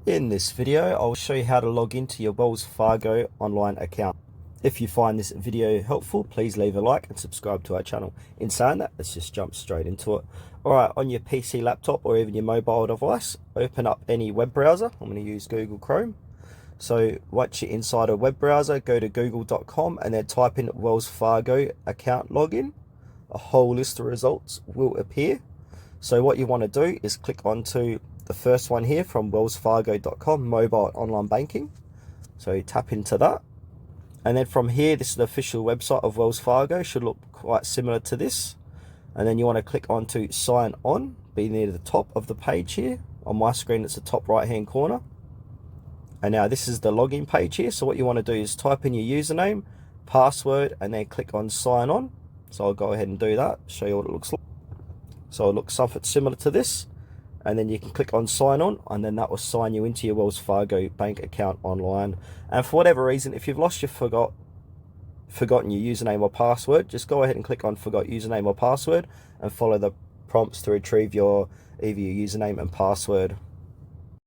In this video, I'll show you how to log into your Wells Fargo online account. If you find this video helpful, please leave a like and subscribe to our channel. In saying that, let's just jump straight into it. Alright, on your PC, laptop, or even your mobile device, open up any web browser. I'm going to use Google Chrome. So once you're inside a web browser, go to google.com and then type in Wells Fargo account login. A whole list of results will appear. So what you want to do is click onto the first one here from wellsfargo.com, mobile online banking. So tap into that. And then from here, this is the official website of Wells Fargo. Should look quite similar to this. And then you want to click onto sign on, be near the top of the page here. On my screen, it's the top right hand corner. And now this is the login page here. So what you want to do is type in your username, password, and then click on sign on. So I'll go ahead and do that, show you what it looks like. So it looks something similar to this. And then you can click on sign on, and then that will sign you into your Wells Fargo bank account online. And for whatever reason, if you've lost your forgotten your username or password, just go ahead and click on forgot username or password and follow the prompts to retrieve either your username and password.